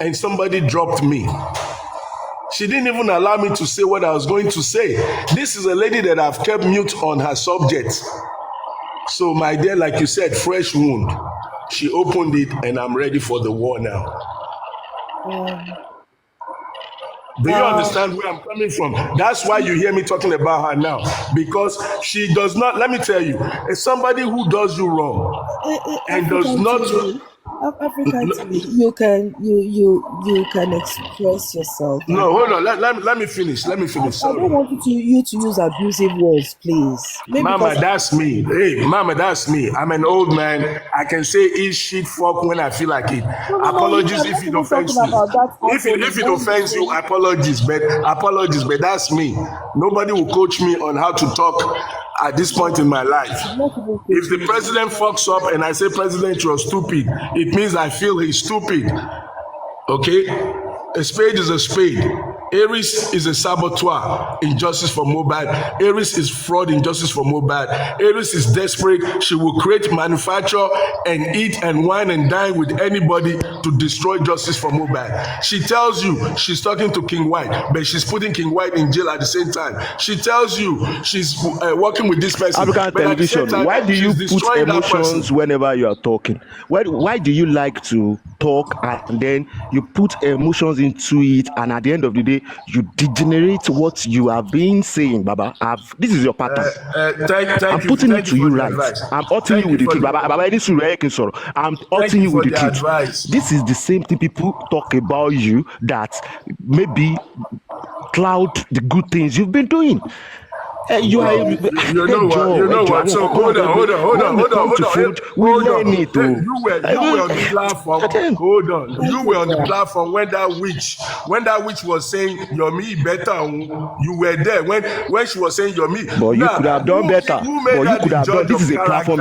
and somebody dropped me. She didn't even allow me to say what I was going to say. This is a lady that I've kept mute on her subject. So, my dear, like you said, fresh wound. She opened it, and I'm ready for the war now. Do you understand where I'm coming from? That's why you hear me talking about her now. Because she does not, let me tell you, as somebody who does you wrong and does not... AfricanTv, you can express yourself. No, hold on. Let me finish. Let me finish. I don't want you to use abusive words, please. Maybe Mama, that's me. Hey, Mama, that's me. I'm an old man. I can say eat shit fuck when I feel like it. Apologies if it offends you. If it offends you, apologies, but that's me. Nobody will coach me on how to talk at this point in my life. If the president fucks up and I say, President, you're stupid, it means I feel he's stupid. Okay? A spade is a spade. Aries is a saboteur, injustice for Mohbad. Aries is fraud, injustice for Mohbad. Aries is desperate. She will create, manufacture, and eat and wine and dine with anybody to destroy justice for Mohbad. She tells you she's talking to King White, but she's putting King White in jail at the same time. She tells you she's working with this person. African television, why do you put emotions whenever you are talking? Why do you like to talk and then you put emotions into it, and at the end of the day, you degenerate what you have been saying, Baba? This is your pattern. I'm putting it to you right. I'm outing you with the truth, Baba. I'm outing you with the truth. This is the same thing people talk about you that maybe cloud the good things you've been doing. You know what? So hold on. We learn it. You were on the platform. Hold on. You were on the platform when that witch was saying Yomi better. You were there when she was saying Yomi. But you could have done better. But you could have done. This is a platform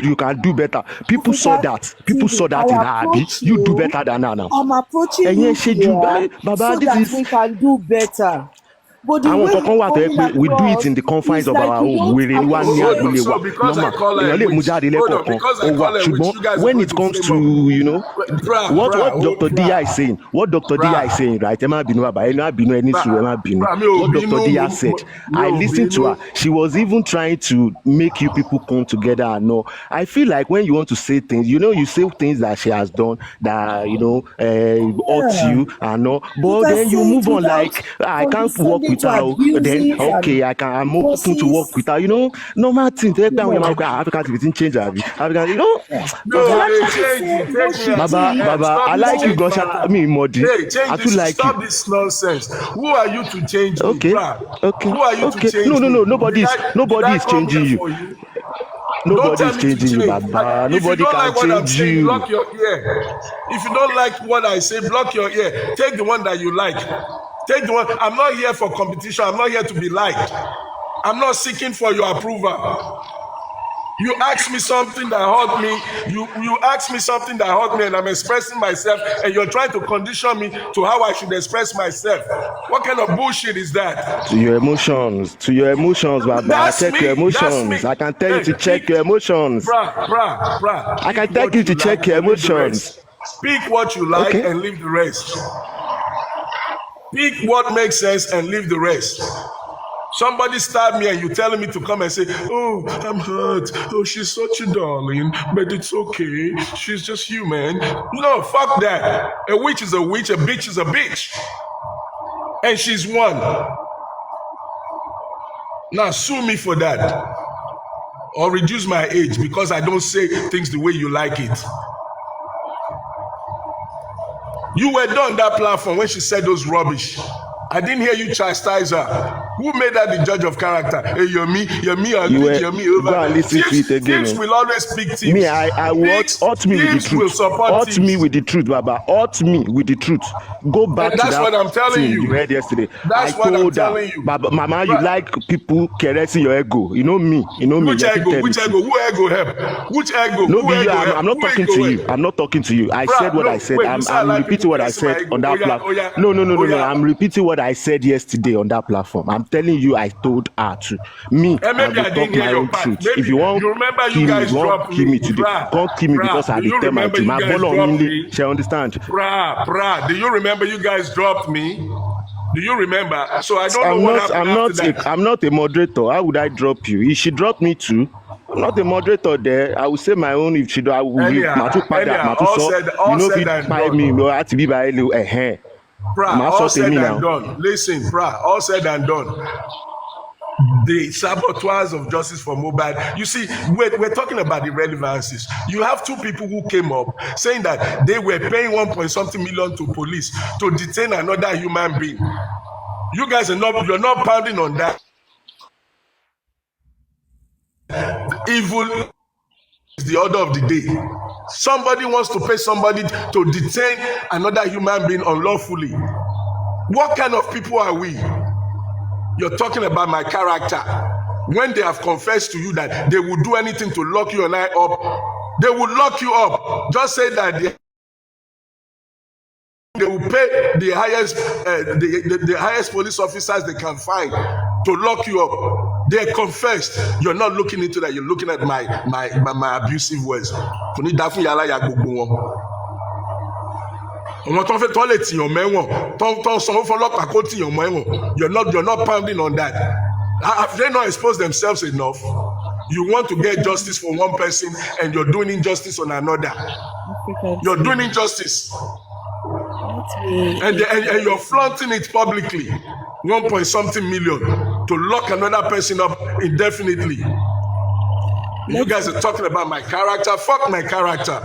you can do better. People saw that. People saw that in Abi. You do better than her now. I'm approaching you here so that we can do better. But the way we do it in the confines of our own. When it comes to, what Dr. Dia is saying, right? What Dr. Dia said, I listened to her. She was even trying to make you people come together and know. I feel like when you want to say things, you say things that she has done that, hurt you and know, but then you move on like, I can't work with her, then okay, I'm open to work with her. Normal things. African change Baba, I like you, Gosha. Me, Modi. I feel like stop this nonsense. Who are you to change me? Okay. Who are you to change me? No. Nobody is changing you. Nobody is changing you, Baba. Nobody can change you. Block your ear. If you don't like what I say, block your ear. Take the one that you like. Take the one. I'm not here for competition. I'm not here to be liked. I'm not seeking for your approval. You ask me something that hurt me. You ask me something that hurt me, and I'm expressing myself, and you're trying to condition me to how I should express myself. What kind of bullshit is that? To your emotions, Baba. Check your emotions. I can tell you to check your emotions. Bruh. I can tell you to check your emotions. Speak what you like and leave the rest. Pick what makes sense and leave the rest. Somebody stabbed me and you telling me to come and say, oh, I'm hurt. Oh, she's such a darling, but it's okay. She's just human. No, fuck that. A witch is a witch, a bitch is a bitch. And she's one. Now sue me for that. Or reduce my age because I don't say things the way you like it. You were done that platform when she said those rubbish. I didn't hear you chastise her. Who made her the judge of character? Hey, Yomi, Yomi over. Go and listen to it again. Teams will always speak teams. Me, I want ought me with the truth. Ought me with the truth, Baba. Ought me with the truth. Go back to that. That's what I'm telling you. You heard yesterday. That's what I'm telling you. Baba, Mama, you like people caressing your ego. You know me. Which ego? Which ego? Who ego help? Which ego? No, I'm not talking to you. I'm not talking to you. I said what I said. I'm repeating what I said on that platform. No. I'm repeating what I said yesterday on that platform. I'm telling you I told her to. Me, I maybe will I didn't talk hear my your own part. truth. If Maybe you want you remember you kill me, if guys you want dropped kill me. me today, can't kill me because I Do did you tell my remember team. you My guys ball on dropped me, me? she understand. Do you remember you guys dropped me? Do you remember? So I don't know what happened after that. I'm not a moderator. How would I drop you? If she dropped me too, I'm not a moderator there. I will say my own. If she do, I will. Anyhow, You all know if said it and buy me, done. you have to be by a All Maso said me and now. done. Listen, all said and done. The saboteurs of justice for Mohbad. You see, we're talking about the relevancies. You have two people who came up saying that they were paying 1 point something million to police to detain another human being. You guys you're not pounding on that. Evil is the order of the day. Somebody wants to pay somebody to detain another human being unlawfully. What kind of people are we? You're talking about my character. When they have confessed to you that they will do anything to lock you and I up, they will lock you up. Just say that they will pay the highest police officers they can find to lock you up. They confessed. You're not looking into that. You're looking at my abusive words. Àwọn tó ń fẹ́ tó lè tìyàn mẹ́wọ̀n tó ń sanwó fọlọ́pàá kó tìyàn mẹ́wọ̀n you're not pounding on that. Have they not exposed themselves enough? You want to get justice for one person and you're doing injustice on another. You're doing injustice. And you're flaunting it publicly. 1 point something million to lock another person up indefinitely. You guys are talking about my character. Fuck my character.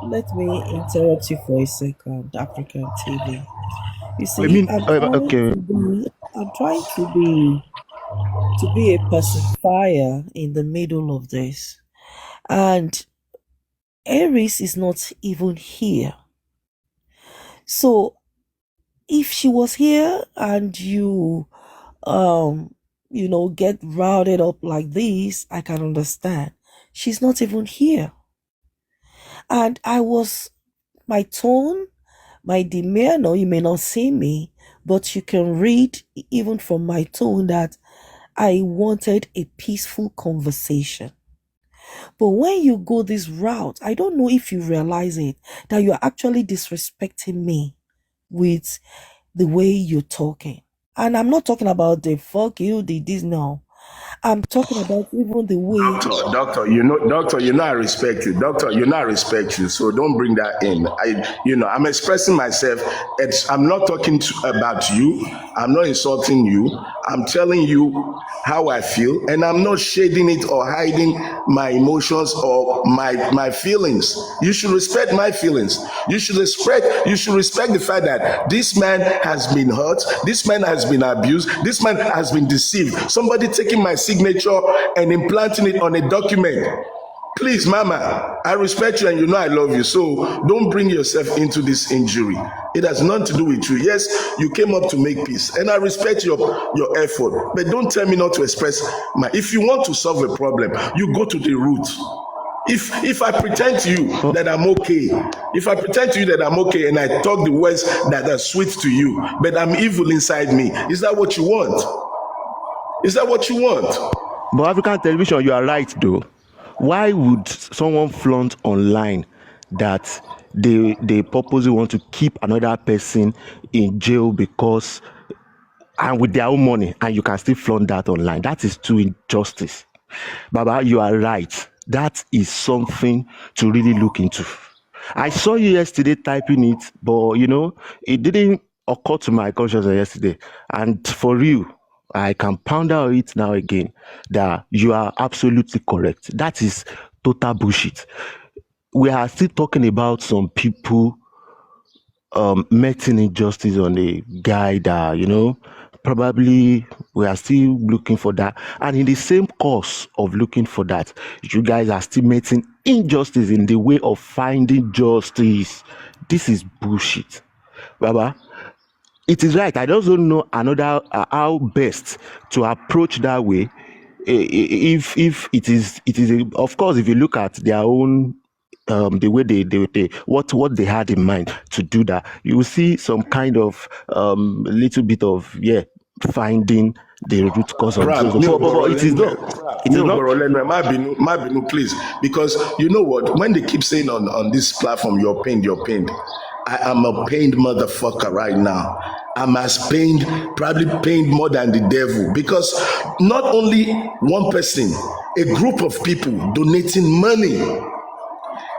Let me interrupt you for a second, African TV. You see, I'm trying to be a pacifier in the middle of this. And Aries is not even here. So if she was here and you get routed up like this, I can understand. She's not even here. And my tone, my demeanor, you may not see me, but you can read even from my tone that I wanted a peaceful conversation. But when you go this route, I don't know if you realize it, that you're actually disrespecting me with the way you're talking. And I'm not talking about the fuck you, this now. I'm talking about even the way. Doctor, I respect you. Doctor, I respect you. So don't bring that in. I'm expressing myself. I'm not talking about you. I'm not insulting you. I'm telling you how I feel, and I'm not shading it or hiding my emotions or my feelings. You should respect my feelings. You should respect the fact that this man has been hurt, this man has been abused, this man has been deceived. Somebody taking my signature and implanting it on a document. Please, mama, I respect you and I love you. So don't bring yourself into this injury. It has nothing to do with you. Yes, you came up to make peace and I respect your effort. But don't tell me not to express if you want to solve a problem, you go to the root. If I pretend to you that I'm okay, and I talk the words that are sweet to you, but I'm evil inside me, is that what you want? But African television, you are right though. Why would someone flaunt online that they purposely want to keep another person in jail because and with their own money, and you can still flaunt that online? That is true injustice. Baba, you are right. That is something to really look into. I saw you yesterday typing it, but it didn't occur to my consciousness yesterday. And for you, I can pound out it now again that you are absolutely correct. That is total bullshit. We are still talking about some people meting injustice on a guy that probably we are still looking for that, and in the same course of looking for that, you guys are still meting injustice in the way of finding justice. This is bullshit, Baba. It is right. I just don't know how best to approach that way. If it is of course, if you look at their own the way they what they had in mind to do that, you will see some kind of little bit of finding the root cause of this. But it is not. It is not. Please, because you know what? When they keep saying on this platform, you're pained. I am a pained motherfucker right now. I'm as pained, probably pained more than the devil, because not only one person, a group of people donating money.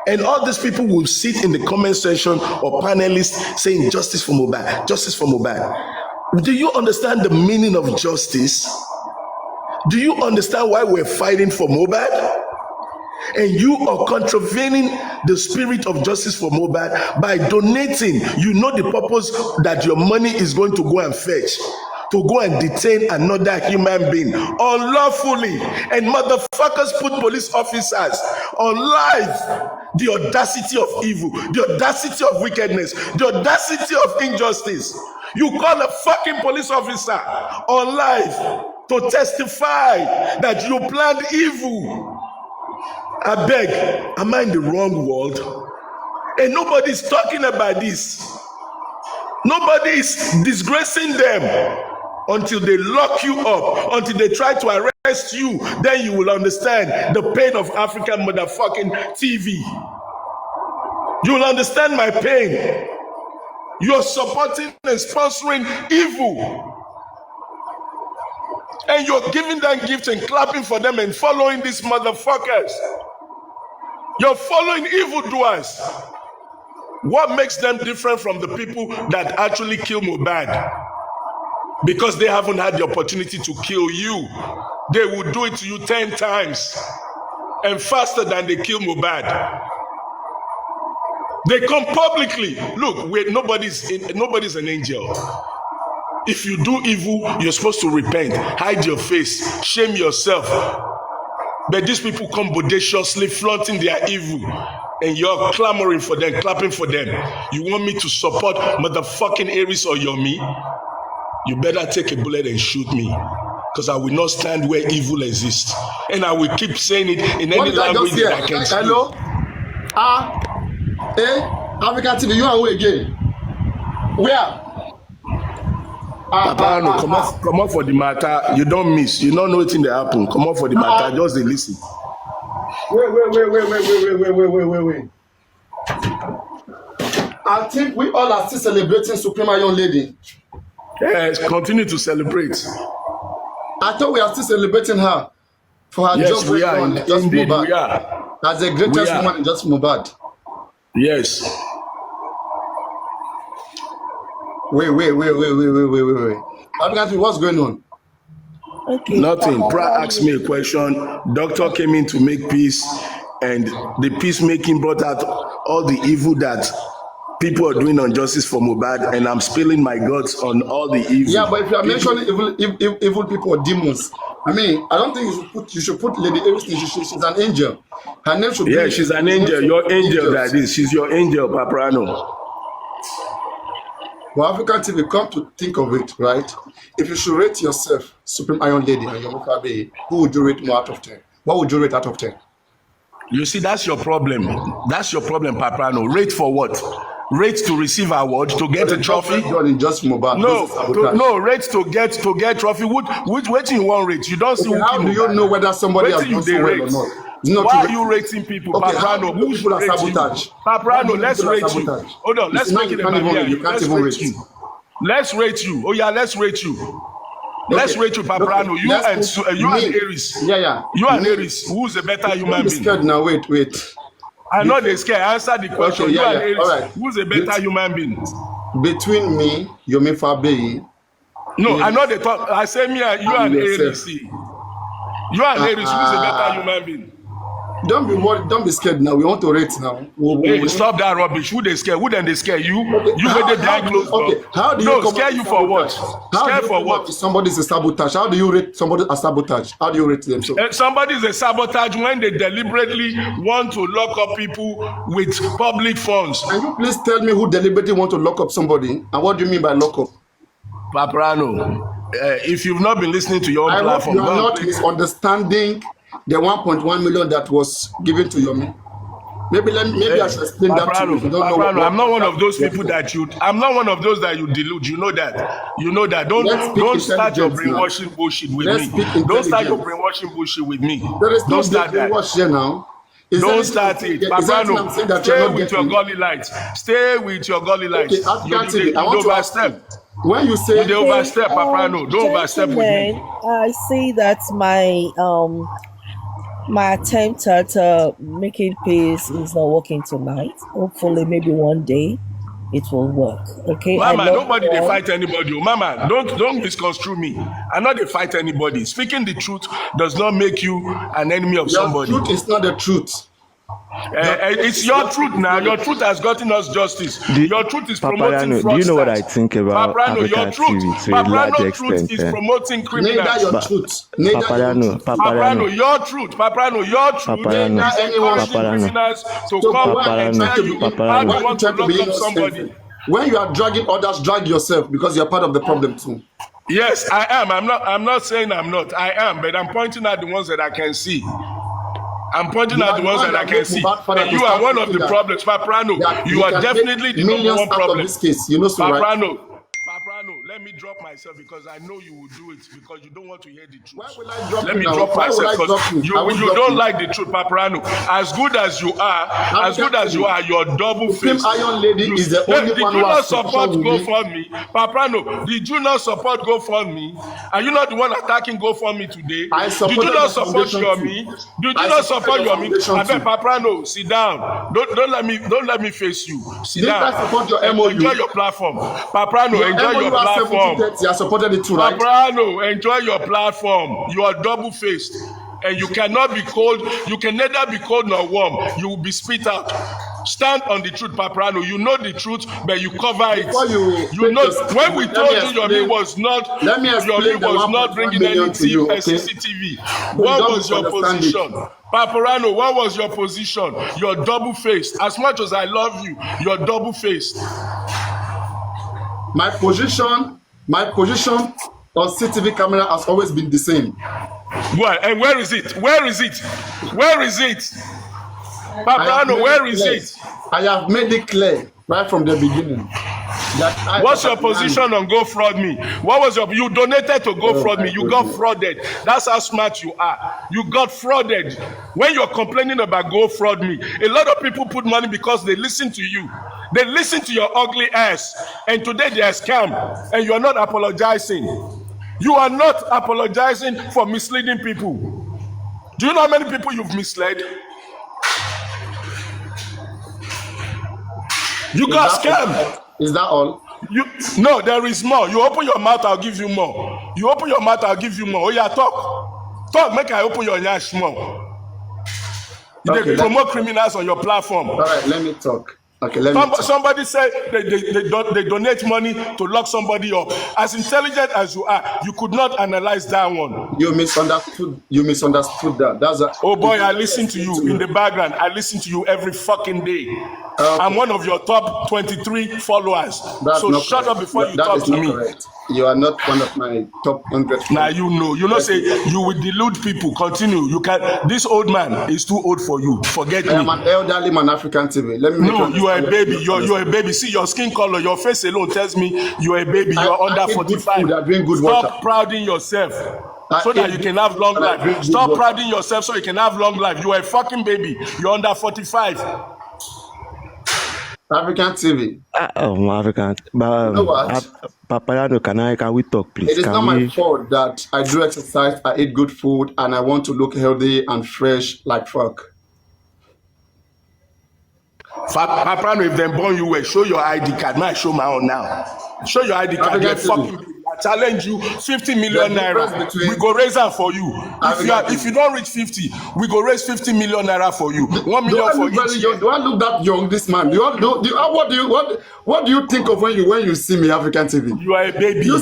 And all these people will sit in the comment section or panelists saying justice for Mohbad, justice for Mohbad. Do you understand the meaning of justice? Do you understand why we're fighting for Mohbad? And you are contravening the spirit of justice for Mohbad by donating. You know the purpose that your money is going to go and fetch, to go and detain another human being unlawfully. And motherfuckers put police officers on live. The audacity of evil, the audacity of wickedness, the audacity of injustice. You call a fucking police officer on live to testify that you planned evil. I beg, am I in the wrong world? And nobody's talking about this. Nobody is disgracing them until they lock you up, until they try to arrest you. Then you will understand the pain of African motherfucking TV. You will understand my pain. You're supporting and sponsoring evil. And you're giving them gifts and clapping for them and following these motherfuckers. You're following evildoers. What makes them different from the people that actually kill Mohbad? Because they haven't had the opportunity to kill you. They will do it to you 10 times and faster than they kill Mohbad. They come publicly. Look, nobody's an angel. If you do evil, you're supposed to repent, hide your face, shame yourself. But these people come bodaciously flaunting their evil, and you're clamoring for them, clapping for them. You want me to support motherfucking Aries or Yomi? You better take a bullet and shoot me, because I will not stand where evil exists. And I will keep saying it in any language that I can speak. Hello? AfricanTv, you are who again? Where? Papariano, come up for the matter. You don't miss. You don't know it in the happen. Come up for the matter. Just they listen. Wait. I think we all are still celebrating Supreme Iron Lady. Yes, continue to celebrate. I thought we are still celebrating her for her job we are. on Just Indeed, Mohbad. we are. As the greatest woman in Just Mohbad. Yes. Wait. African, what's going on? Okay. Nothing. Pra asked me a question. Doctor came in to make peace, and the peacemaking brought out all the evil that people are doing on justice for Mohbad, and I'm spilling my guts on all the evil. Yeah, but if you are mentioning evil people or demons, I mean, I don't think you should put Lady Aries. She's an angel. Her name should be. Yeah, she's an angel. Your angel, that is. She's your angel, Papariano. Well, AfricanTv, come to think of it, right? If you should rate yourself, Supreme Iron Lady, and Yomi Fabi, who would you rate more out of 10? What would you rate out of 10? You see, that's your problem. That's your problem, Papariano. Rate for what? Rate to receive award, to get a trophy? Just Mohbad. No, rate to get trophy. Which you want rate? You don't see. Okay, how do you know whether somebody has done so well or not? Why are you rating people? Okay, Papariano, who should rate you? Papariano, let's rate you. Hold on, let's make it a you can't even rate you. Let's rate you. Oh yeah, let's rate you. Let's rate you, Papariano. You and Aries. Yeah. You and Aries. Who's a better human being? Scared now. Wait. I know they're scared. Answer the question. Okay, you and Aries. Right. Who's a better human being? Between me, Yomi Fabi. No, I know they talk. I say me and you and Aries. You and Aries. Who's a better human being? Don't be worried. Don't be scared now. We want to rate now. Hey, stop that rubbish. Who they scare? Who then they scare you? Okay. You made the behind closed door. Okay. How do you scare you for what? Scare for what? Somebody's a sabotage. How do you rate somebody a sabotage? How do you rate them? So somebody is a sabotage when they deliberately want to lock up people with public funds. Can you please tell me who deliberately want to lock up somebody? And what do you mean by lock up? Papariano, if you've not been listening to your own platform, you are not misunderstanding the 1.1 million that was given to Yomi. Maybe I should explain that to you. If you don't know what I'm not one of those people that you. I'm not one of those that you delude. You know that. You know that. Don't start your brainwashing bullshit with me. Don't start your brainwashing bullshit with me. There is no Don't start that. brainwash here now. Don't start it. Papariano, stay with your gully lights. Stay with your gully lights. Okay, You overstep. When you say you overstep, Papariano, don't overstep with me. I see that my attempt at making peace is not working tonight. Hopefully, maybe one day it will work. Okay. Mama, nobody they fight anybody. Mama, don't misconstrue me. I'm not they fight anybody. Speaking the truth does not make you an enemy of somebody. Your truth is not the truth. It's your truth now. Your truth has gotten us justice. Your truth is promoting fraudsters. Do you know what I think about African TV to a large extent? Truth is promoting criminals. Neither your truth. Papariano, your truth. Papariano, your truth. Criminals to come and tell you how you want to lock up somebody. When you are dragging others, drag yourself because you are part of the problem too. Yes, I am. I'm not saying I'm not. I am, but I'm pointing out the ones that I can see. I'm pointing out the ones that I can see. And you are one of the problems, Papariano. You are definitely the number one problem. This case, you know, so Papariano, let me drop myself because I know you will do it because you don't want to hear the truth. Why will I drop Let me drop myself because you don't like the truth, Papariano. As good as you are, you're double faced. Iron Lady is the only one who has support GoFundMe. Papariano, did you not support GoFundMe? Are you not the one attacking GoFundMe today? Did you not support Yomi? Did you not support Yomi? I bet Papariano, sit down. Don't let me face you. Sit down. I support your MOU? Enjoy your platform. Papariano, enjoy your platform. You are supported it too, right? Papariano, enjoy your platform. You are double-faced. And you cannot be cold. You can neither be cold nor warm. You will be spit out. Stand on the truth, Papariano. You know the truth, but you cover it. You know when we told you Yomi was not bringing any CCTV. What was your position? Papariano, what was your position? You're double-faced. As much as I love you, you're double-faced. My position on CCTV camera has always been the same. Well, and where is it? Where is it? Where is it? Papariano, where is it? I have made it clear right from the beginning. What's your position on GoFundMe? What was you donated to GoFundMe? You got frauded. That's how smart you are. You got frauded. When you're complaining about GoFundMe, a lot of people put money because they listen to you. They listen to your ugly ass. And today they are scam. And you are not apologizing. You are not apologizing for misleading people. Do you know how many people you've misled? You got scammed. Is that all? No, there is more. You open your mouth, I'll give you more. You open your mouth, I'll give you more. Oh yeah, talk. Talk, make I open your nyash more. They promote criminals on your platform. All right, let me talk. Okay, let me talk. Somebody said they donate money to lock somebody up. As intelligent as you are, you could not analyze that one. You misunderstood that. That's oh boy, I listen to you in the background. I listen to you every fucking day. Okay. I'm one of your top 23 followers. So shut up before you talk to me. Correct. You are not one of my top 100. Now you know. Say you will delude people. Continue. You can. This old man is too old for you. Forget me. I am an elderly man, AfricanTv. Let me. No, you are a baby. You're a baby. See your skin color, your face alone tells me you are a baby. You are under 45. Stop prouding yourself. So that you can have long life. Stop prouding yourself so you can have long life. You are a fucking baby. You're under 45. AfricanTv. African. You know what? Papariano, can we talk, please? It is not my fault that I do exercise, I eat good food, and I want to look healthy and fresh like fuck. Papariano, if they born you well, show your ID card. May I show my own now? Show your ID card. You're fucking baby. I challenge you, 50 million naira. We go raise that for you. If you don't reach 50, we go raise 50 million naira for you. 1 million for each year. Do I look that young, this man? What do you think of when you see me, AfricanTv? You are a baby. You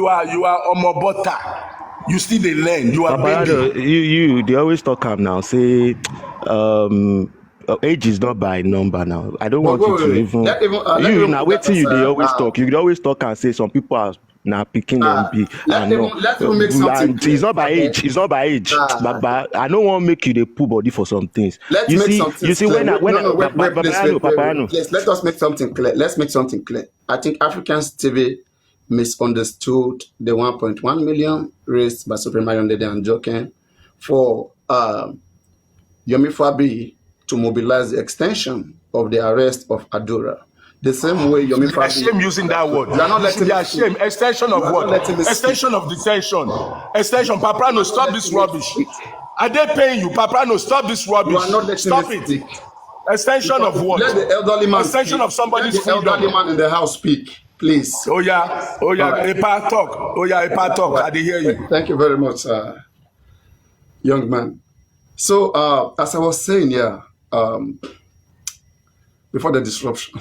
are omobota. You still dey learn. You are baby. You they always talk up now. Say age is not by number now. I don't want you to even. You now wait till you they always talk. You always talk and say some people are Now picking them be. Let's even make something clear. It's not by age. It's not by age. But I don't want to make you the poor body for some things. Let's you make see, something you see clear. Papariano. Let us make something clear. Let's make something clear. I think TV misunderstood the 1.1 million raised by Supreme Iron Lady and Joken for Yomi Fabi to mobilize the extension of the arrest of Adura. The same way Yomi Fabi... Shame using that word. You are not letting me shame. Extension of what? Extension of detention. Extension. Papariano, stop this rubbish. Are they paying you? Papariano, stop this rubbish. You are not letting stop me it. speak. Extension of what? Let the elderly man Extension speak. of somebody's freedom. Let the elderly man in the house speak, please. Oh yeah. Right. Epa talk. I did hear you. Thank you very much, young man. So, as I was saying, before the disruption,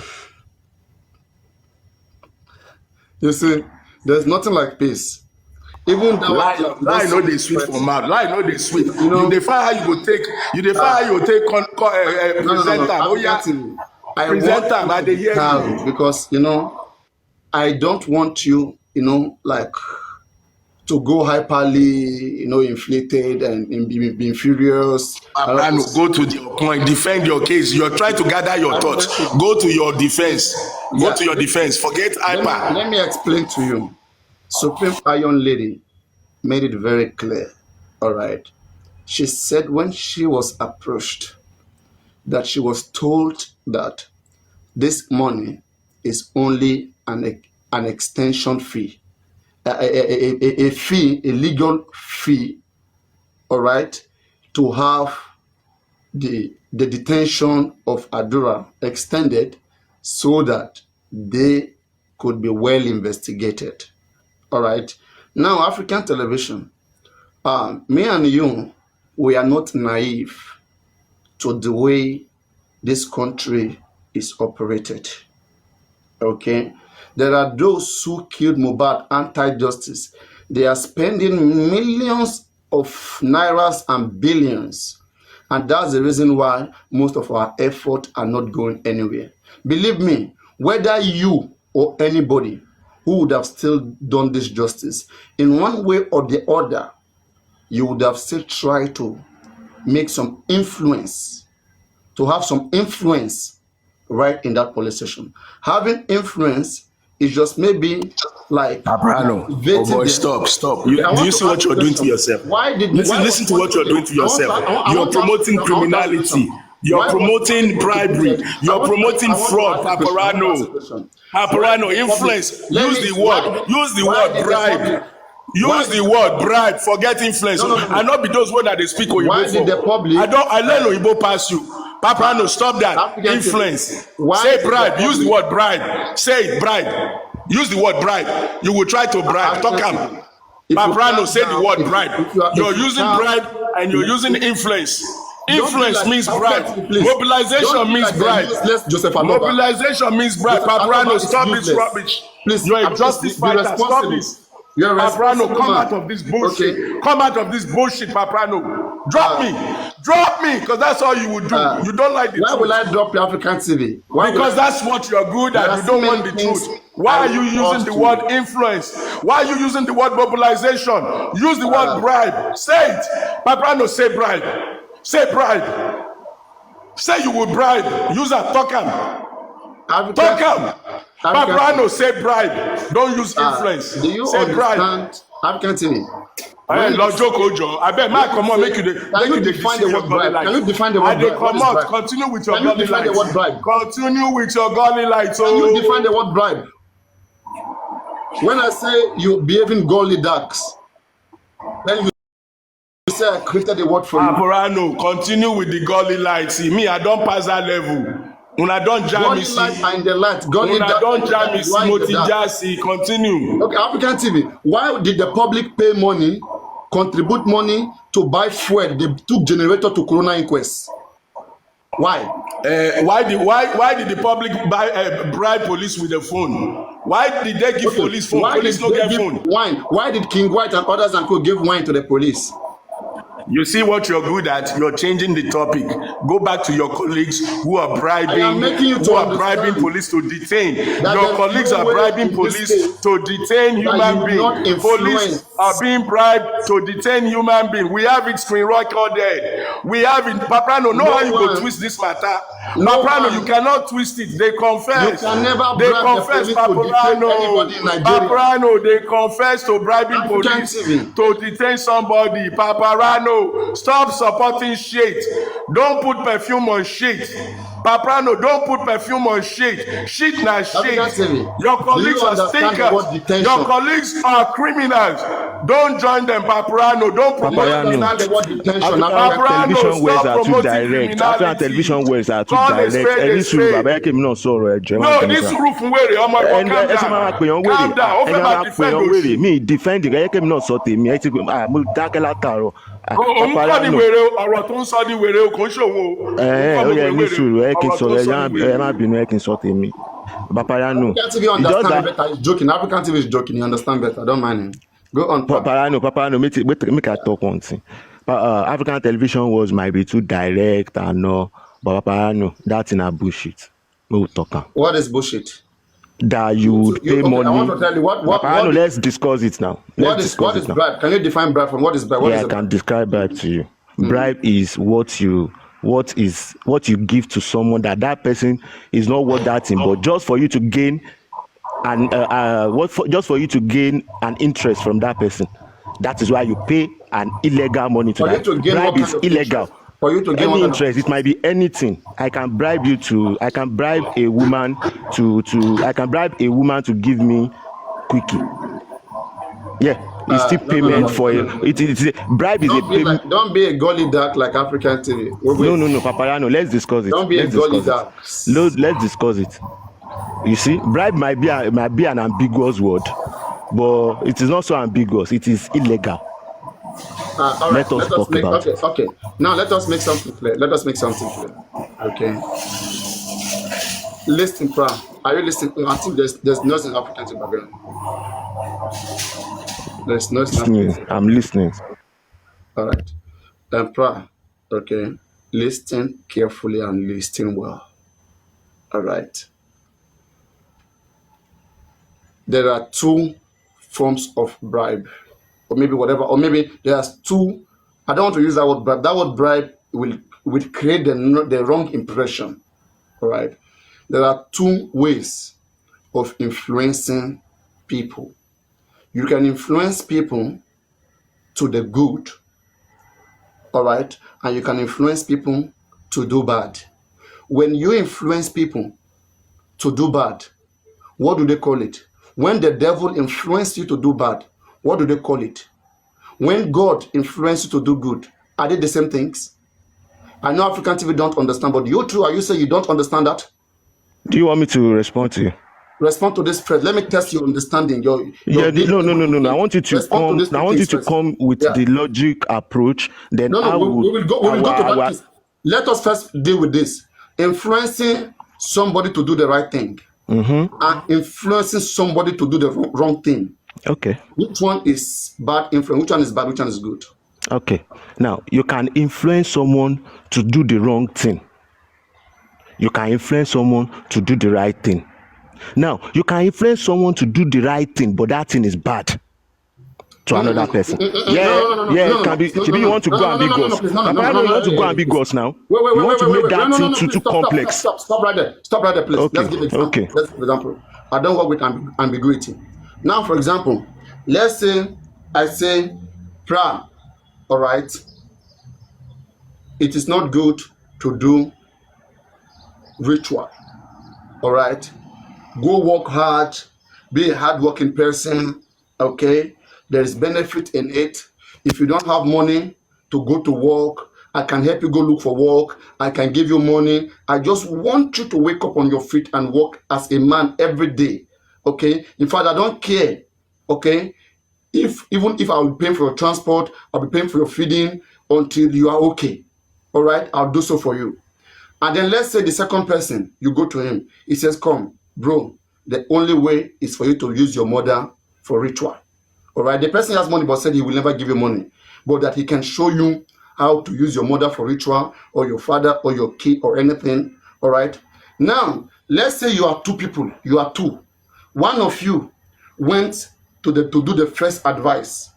you see, there's nothing like peace. Even lie no dey sweet for mouth. Lie no dey sweet. You define how you go take. You define how you go take present time. Oh yeah, present time. I dey hear you because I don't want you, like to go hyperly, inflated and be furious. And go to the point, defend your case. You're trying to gather your thoughts. Go to your defense. Go to your defense. Forget hyper. Let me explain to you. Supreme Iron Lady made it very clear. All right. She said when she was approached that she was told that this money is only an extension fee. A fee, a legal fee, all right, to have the detention of Adura extended so that they could be well investigated. All right. Now, African television, me and you, we are not naive to the way this country is operated. Okay. There are those who killed Mohbad anti-justice. They are spending millions of nairas and billions. And that's the reason why most of our efforts are not going anywhere. Believe me, whether you or anybody who would have still done this justice, in one way or the other, you would have still tried to make some influence, to have some influence right in that police station. Having influence is just maybe like Papariano. Oh boy, stop. Do you see what you're doing to yourself? Listen to what you're doing to yourself. You're promoting criminality. You're promoting bribery. You're promoting fraud, Papariano. Papariano, influence. Use the word bribe. Use the word bribe. Forget influence. And not be those words that they speak Oyibo for. I learn Oyibo pass you. Papariano, stop that. Influence. Say bribe. Use the word bribe. Say it, bribe. Use the word bribe. You will try to bribe. Talk him. Papariano, say the word bribe. You're using bribe and you're using influence. Influence means bribe. Mobilization means bribe. Mobilization means bribe. Papariano, stop this rubbish. You're a justice fighter. Stop this. Papariano, come out of this bullshit. Okay. Come out of this bullshit, Papariano. Drop me, because that's all you would do. You don't like the truth. Why will I drop your AfricanTv? Because that's what you're good at. You don't want the truth. Why are you using the word influence? Why are you using the word mobilization? Use the word bribe. Say it. Papariano, say bribe. Say bribe. Say you will bribe. Use a token. Token. Papariano, say bribe. Don't use influence. Do you say understand AfricanTv? Hey, Lord Jokojo, I bet my come on, make you define the word bribe. Can you define the word bribe? Come on, continue with your godly light. Continue with your godly light. Can you define the word bribe? When I say you behaving godly ducks, then you say I created the word for you. Papariano, continue with the godly light. See me, I don't pass that level. Una don't jam me, see. And the light. Una don't jam me, see. Motijasi, continue. Okay, AfricanTv. Why did the public pay money, contribute money to buy fuel? They took generator to Corona inquest. Why? Why did the public bribe police with the phone? Why did they give police phone? Police no get phone. Wine. Why did King White and others and co give wine to the police? You see what you're good at? You're changing the topic. Go back to your colleagues who are bribing, police to detain. Your colleagues are bribing police to detain human beings. Police are being bribed to detain human beings. We have it screen recorded. We have it. Papariano, know how you go twist this matter. Papariano, you cannot twist it. They confess. You can never they bribe confess. the police to detain anybody in Nigeria. Papariano, they confess to bribing police AfricanTv. to detain somebody. Papariano, stop supporting shit. Don't put perfume on shit. Papariano, don't put perfume on shit. Shit na shit. Your colleagues are stinkers. Your colleagues are criminals. Don't join them, Papariano. Don't promote African television words are too direct. African television words are too direct. Any sùúrù bàbá yẹ kí mi náà sọ̀rọ̀ ẹ̀jẹ̀ máa tẹ̀lé sa. No, this roof wèrè ọmọ ẹ̀kọ́ calm down. Ó fẹ́ máa defend òṣì. Mi defend ẹ̀ yẹ kí mi náà sọ tèmi ẹ̀ ti mo dákẹ́ látàárọ̀. Òun kọ́ ni wèrè ọ̀rọ̀ tó ń sọ ní wèrè kò ń ṣòwò. Ó yẹ ní sùúrù ẹ̀ kí n sọ̀rọ̀ ẹ̀ má bínú ẹ̀ kí n sọ tèmi. Papariano. AfricanTv understand better. He's joking. AfricanTv is joking. He understand better. Don't mind him. Go on. Papariano, make I talk one thing. African television was might be too direct and all, but Papariano, that's in a bullshit. No talk. What is bullshit? That you would pay money. I want to tell you Papariano, let's discuss it now. What is bribe? Can you define bribe from what is bribe? I can describe bribe to you. Bribe is what you give to someone that person is not worth that thing, but just for you to gain and just for you to gain an interest from that person. That is why you pay an illegal money to that. Bribe is illegal. For you to gain any interest, it might be anything. I can bribe a woman to give me quickie. Yeah, it's still payment for it. Bribe is a payment. Don't be a gully duck like AfricanTv. No, Papariano. Let's discuss it. Don't be a gully duck. Let's discuss it. You see, bribe might be an ambiguous word, but it is not so ambiguous. It is illegal. All right. Let us talk about it. Okay. Now let us make something clear. Okay. Listen, Pra. Are you listening? I think there's noise in AfricanTv background. There's noise. I'm listening. All right. Pra. Okay. Listen carefully and listen well. All right. There are two forms of bribe, or maybe whatever, or maybe there's two. I don't want to use that word bribe. That word bribe will create the wrong impression. All right. There are two ways of influencing people. You can influence people to the good, all right, and you can influence people to do bad. When you influence people to do bad, what do they call it? When the devil influenced you to do bad, what do they call it? When God influenced you to do good, are they the same things? I know AfricanTv don't understand, but you too, are you saying you don't understand that? Do you want me to respond to you? Respond to this first. Let me test your understanding. No. I want you to come. I want you to come with the logic approach. Then we will go to practice. Let us first deal with this. Influencing somebody to do the right thing. And influencing somebody to do the wrong thing. Okay. Which one is bad influence? Which one is bad? Which one is good? Okay. Now, you can influence someone to do the wrong thing. You can influence someone to do the right thing. Now, you can influence someone to do the right thing, but that thing is bad to another person. It can be. Maybe you want to go and be ghost. You want to go and be ghost now. You want to make that thing too complex. Stop right there. Stop right there, please. Okay. Let's give an example. Okay. Let's give an example. I don't work with ambiguity. Now, for example, let's say I say, Pra, all right, it is not good to do ritual. All right, go work hard, be a hardworking person. Okay, there is benefit in it. If you don't have money to go to work, I can help you go look for work. I can give you money. I just want you to wake up on your feet and work as a man every day. Okay, in fact, I don't care. Okay, even if I'll be paying for your transport, I'll be paying for your feeding until you are okay. All right, I'll do so for you. And then let's say the second person, you go to him. He says, come, bro, the only way is for you to use your mother for ritual. All right, the person has money but said he will never give you money, but that he can show you how to use your mother for ritual, or your father, or your kid, or anything. All right. Now, let's say you are two people. You are two. One of you went to do the first advice,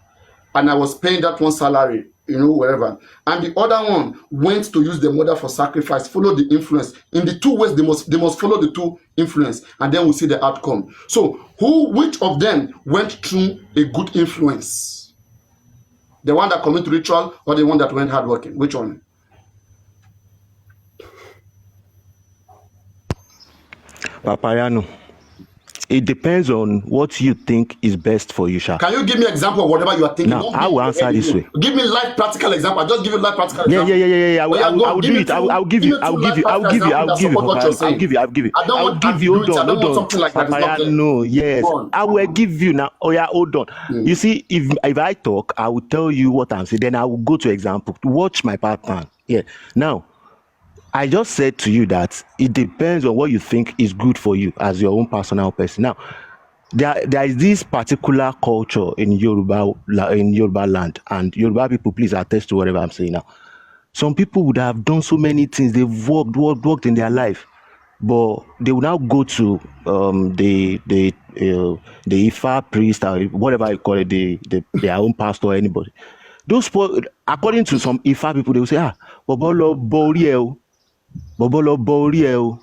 and I was paying that one salary, wherever. And the other one went to use the mother for sacrifice, follow the influence. In the two ways, they must follow the two influence, and then we'll see the outcome. So, which of them went through a good influence? The one that committed ritual, or the one that went hardworking? Which one? Papariano, it depends on what you think is best for you, Sha. Can you give me an example of whatever you are thinking? Now, I will answer this way. Give me live practical example. I'll just give you live practical example. Yeah. I'll do it. I'll give you. Hold on. Papariano, yes. I will give you now. Oh yeah, hold on. You see, if I talk, I will tell you what I'm saying. Then I will go to example. Watch my pattern. Yeah. Now, I just said to you that it depends on what you think is good for you as your own personal person. Now, there is this particular culture in Yoruba land, and Yoruba people, please attest to whatever I'm saying now. Some people would have done so many things. They've worked in their life, but they will now go to the Ifa priest, or whatever you call it, their own pastor or anybody. Those, according to some Ifa people, they will say, Bobolo Boriel.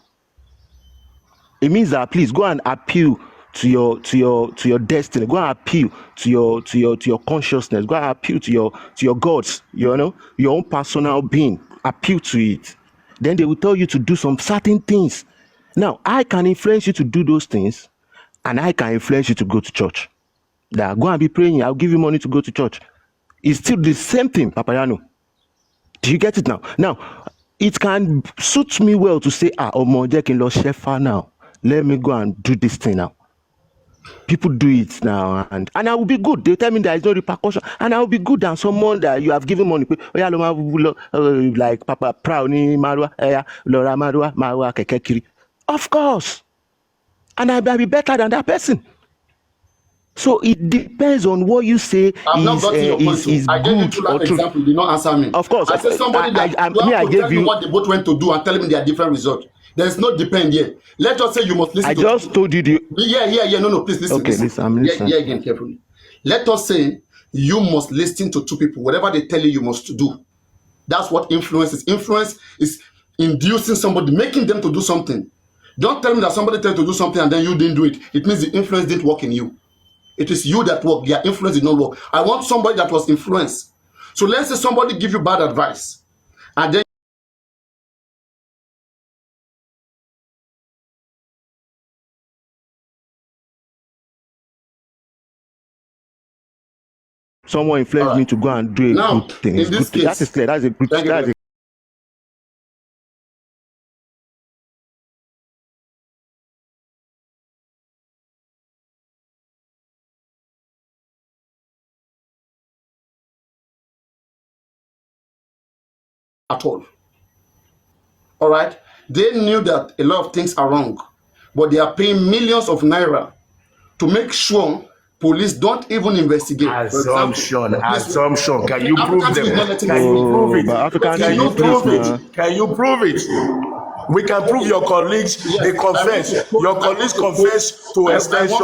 It means that please go and appeal to your destiny. Go and appeal to your consciousness. Go and appeal to your gods. Your own personal being. Appeal to it. Then they will tell you to do some certain things. Now, I can influence you to do those things, and I can influence you to go to church. That go and be praying. I'll give you money to go to church. It's still the same thing, Papariano. Do you get it now? Now, it can suit me well to say, Shefa now. Let me go and do this thing now. People do it now, and I will be good. They tell me there is no repercussion, and I will be good than someone that you have given money. Like Papa Prouni Marwa, Laura Marwa Kekekiri. Of course. And I'll be better than that person. So it depends on what you say is I gave you two good or true. example. You did not answer me. Of course. I said somebody I gave you what they both went to do and tell me their different results. There is no depend here. Let us say you must listen. I just told you No, please listen. Okay, listen. I'm listening. Yeah, again carefully. Let us say you must listen to two people. Whatever they tell you must do. That's what influence is. Influence is inducing somebody, making them to do something. Don't tell me that somebody tell you to do something and then you didn't do it. It means the influence didn't work in you. It is you that work. Their influence did not work. I want somebody that was influenced. So let's say somebody give you bad advice, and then someone influenced me to go and do a good thing. In this case, that is clear. That's a good thing. at all. All right? They knew that a lot of things are wrong, but they are paying millions of naira to make sure police don't even investigate. Assumption. Can you prove them? Can you prove it? We can prove your colleagues, they confess. Your colleagues confess to extension.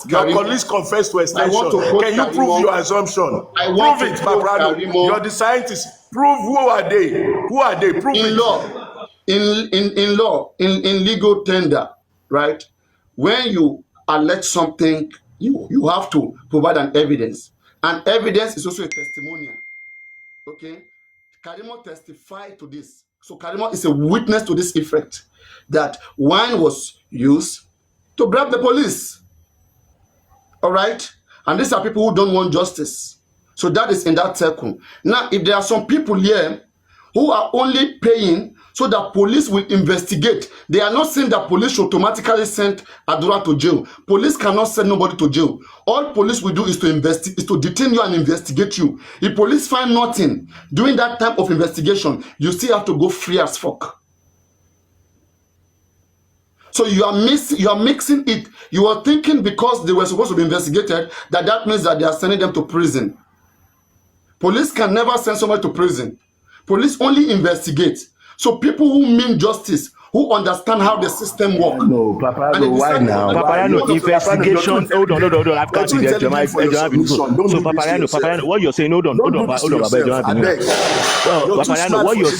Your colleagues confess to extension. Can you prove your assumption? Prove it, Papariano. You're the scientist. Prove who are they? Who are they? Prove it. In law, in legal tender, right? When you allege something, you have to provide an evidence. And evidence is also a testimonial. Okay? Karimo testified to this. So Karimo is a witness to this effect, that wine was used to bribe the police. All right? And these are people who don't want justice. So that is in that circle. Now, if there are some people here who are only paying so that police will investigate, they are not saying that police should automatically send Adura to jail. Police cannot send nobody to jail. All police will do is to investigate, is to detain you and investigate you. If police find nothing during that type of investigation, you still have to go free as fuck. So you are mixing it. You are thinking because they were supposed to be investigated that means that they are sending them to prison. Police can never send somebody to prison. Police only investigate. So people who mean justice, who understand how the system works. No, Papariano, why now? Papariano, investigation. Hold on. I've got to get Jama. So Papariano, what you're saying? Hold on, Papariano, what you're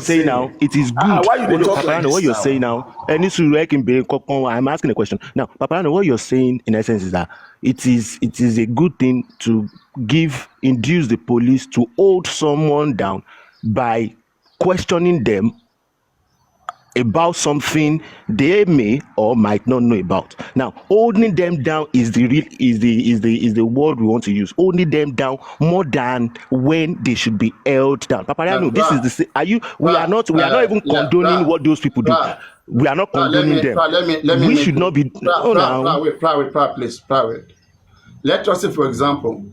saying now? It is good. Papariano, what you're saying now? I'm asking a question now. Papariano, what you're saying in essence is that it is a good thing to induce the police to hold someone down by questioning them about something they may or might not know about. Now, holding them down is the word we want to use. Holding them down more than when they should be held down. Papariano, this is the. We are not even condoning what those people do. We are not condoning them. We should not be. Please. Let us say, for example,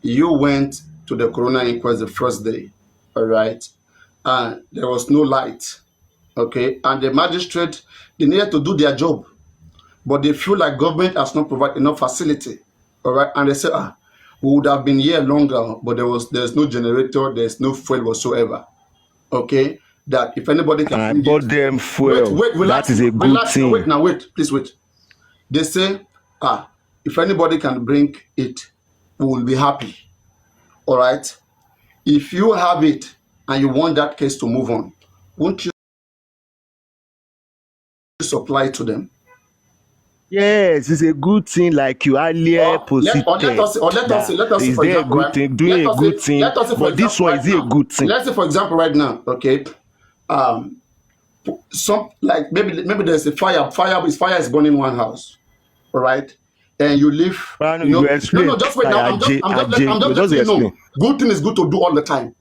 you went to the coroner inquest the first day, all right, and there was no light. Okay, and the magistrate, they needed to do their job, but they feel like government has not provided enough facility. All right, and they say, we would have been here longer, but there's no generator, there's no fuel whatsoever. Okay, that if anybody can, I bought them fuel. That is a good thing. Please wait. They say, if anybody can bring it, we will be happy. All right, if you have it and you want that case to move on, won't you supply to them? Yes, it's a good thing, like you earlier posited. Let us say, is there a good thing? Doing a good thing, but this one is a good thing. Let's say, for example, right now, okay, some like maybe there's a fire. Fire is burning in one house, all right, and you live. Just wait. I'm just saying, good thing is good to do all the time.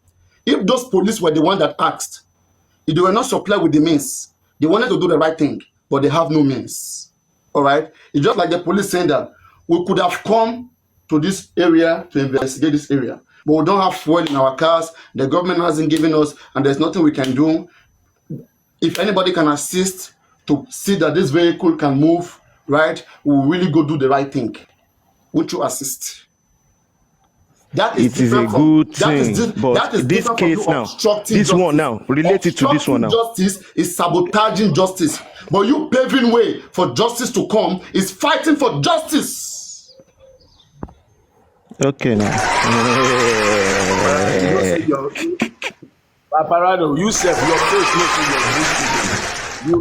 If those police were the one that asked, if they were not supplied with the means, they wanted to do the right thing, but they have no means. All right? It's just like the police saying that we could have come to this area to investigate this area, but we don't have fuel in our cars, the government hasn't given us, and there's nothing we can do. If anybody can assist to see that this vehicle can move, right, we'll really go do the right thing. Won't you assist? That is a good thing, but this case now, this one now, related to this one now. Justice is sabotaging justice, but you paving way for justice to come is fighting for justice. Okay now. Papariano, you said your face looks like you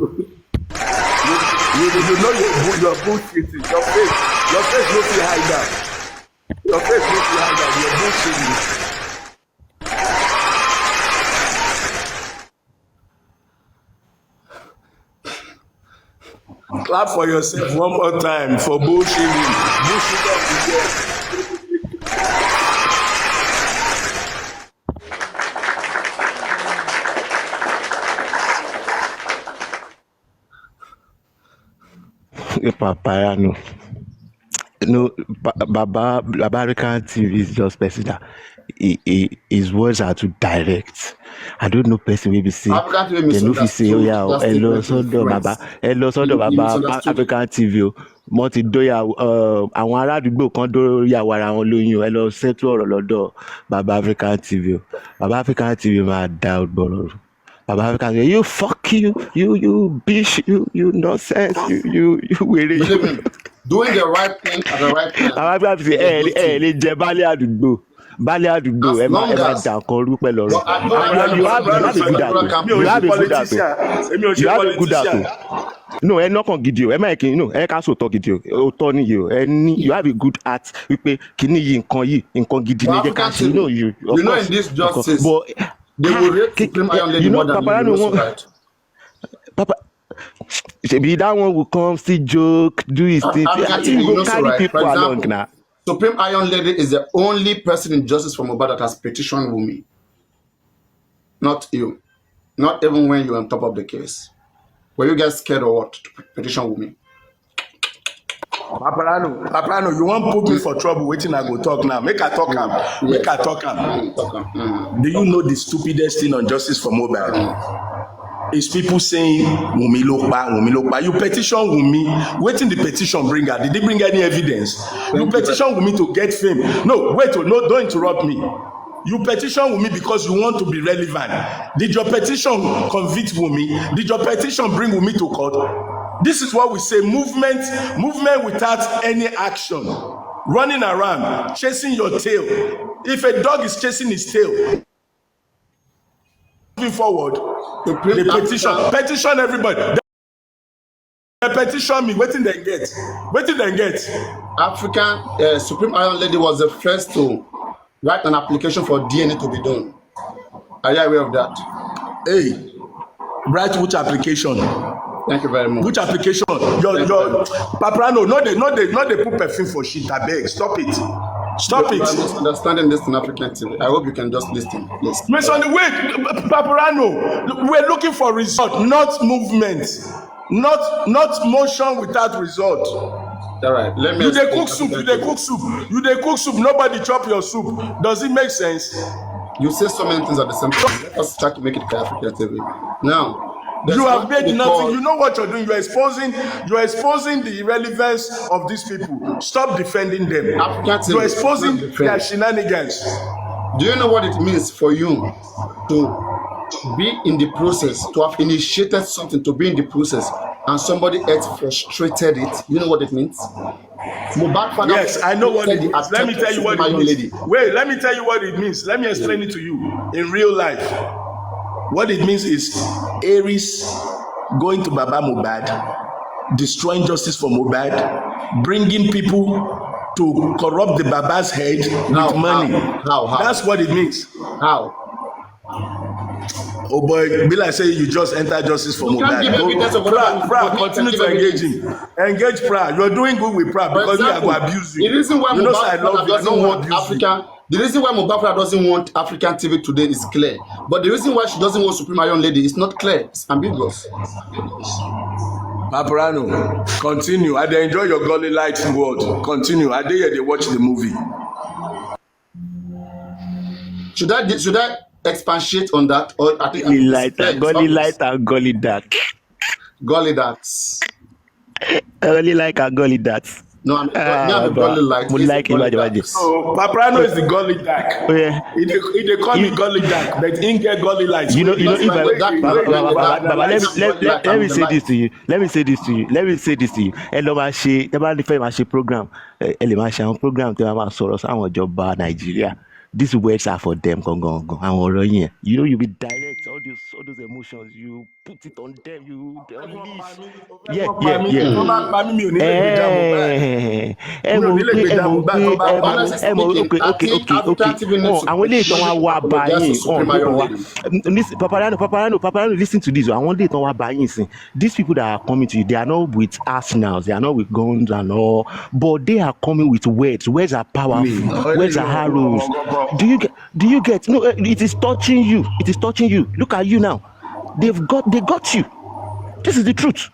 know you're bullshitting. Your face looks like hide down. Your face looks behind that. You're bullshitting. Clap for yourself one more time for bullshitting. Bullshit up the girl. Papariano. No, Baba AfricanTv is just person that his words are too direct. I don't know person maybe say then if you say hello Baba AfricanTv mo ti doya àwọn ará àdúgbò kan dóyàwó ara wọn lóyún ẹ lọ settle ọ̀rọ̀ lọ́dọ̀ Baba AfricanTv máa dá ọgbọrọ Baba AfricanTv you fuck you bitch you nonsense you wèrè. Doing the right thing at the right time. Àwọn àgbà fi lè jẹ baálé àdúgbò ẹ máa dà kan rú pẹ̀lú ọ̀rọ̀. You have a good ato. No, ẹ nọkàn gidi o ẹ má kí ẹ ká sòtọ́ gidi o ó tọ́ nìyí o ẹ ní you have a good heart wípé kíní yìí nǹkan gidi ní ẹ jẹ́ ká ṣe you know in this justice they will rate Supreme Iron Lady more than you right. Papa. Maybe that one will come, still joke, do his thing. I think you go carry people along now. Supreme Iron Lady is the only person in justice for Mohbad that has petitioned Yomi. Not you. Not even when you're on top of the case. Were you guys scared or what to petition Yomi? Papariano, you won't put me for trouble waiting I go talk now. Make I talk am. Do you know the stupidest thing on justice for Mohbad? Is people saying Wunmi ló pa. You petition Wunmi. Waiting the petition bring her. Did they bring any evidence? You petition Wunmi to get fame. No, wait, no, don't interrupt me. You petition Wunmi because you want to be relevant. Did your petition convict Wunmi? Did your petition bring Wunmi to court? This is what we say, movement without any action. Running around, chasing your tail. If a dog is chasing his tail, moving forward, they petition everybody. They petition me, wetin dem get? Wetin dem get? African Supreme Iron Lady was the first to write an application for DNA to be done. Are you aware of that? Hey, write which application? Thank you very much. Which application? Your Papariano, not they put perfume for shit. Abeg, stop it. Stop it. I'm misunderstanding this in African TV. I hope you can just listen, please. Wait, Papariano, we're looking for result, not movement, not motion without result. All right, let me. You dey cook soup. You dey cook soup. Nobody chop your soup. Does it make sense? You say so many things at the same time. Let us try to make it clear, African TV. Now. You have made nothing. You know what you're doing. You're exposing the irrelevance of these people. Stop defending them. You're exposing their shenanigans. Do you know what it means for you to be in the process, to have initiated something, to be in the process, and somebody else frustrated it? You know what it means? Yes, I know what it means. Let me tell you what it means. Wait, let me tell you what it means. Let me explain it to you in real life. What it means is Aries going to Baba Mohbad, destroying justice for Mohbad, bringing people to corrupt the Baba's head with money. How? That's what it means. How? Oh boy, be like say you just enter justice for Mohbad. Pra, continue to engage him. Engage Pra. You're doing good with Pra because we are going to abuse you. The reason why Mohbad doesn't want African. The reason why Mohbad doesn't want African TV today is clear. But the reason why she doesn't want Supreme Iron Lady is not clear. It's ambiguous. Papariano, continue. I dey enjoy your gully light word. Continue. I dey here dey watch the movie. Should I expatiate on that, or I think gully light and gully dark. Gully darks. Gully light and gully dark. No, I'm gully light. So Papariano is the gully dark. Oh, yeah. He dey call me gully dark, but he get gully light. Let me say this to you. Ẹ lọ máa ṣe, ẹ bá nífẹ̀ẹ́ máa ṣe program, ẹ lè máa ṣe àwọn program tí wọ́n máa sọ̀rọ̀ sáwọn ìjọba Nàìjíríà. These words are for them. You be direct. All those emotions, you put it on them. You unleash. Papariano, listen to this. I want to know about these people that are coming to you. They are not with arsenals. They are not with guns and all, but they are coming with words. Words are powerful. Words are arrows. Do you get? No, it is touching you. It is touching you. Look at you now. They got you. This is the truth.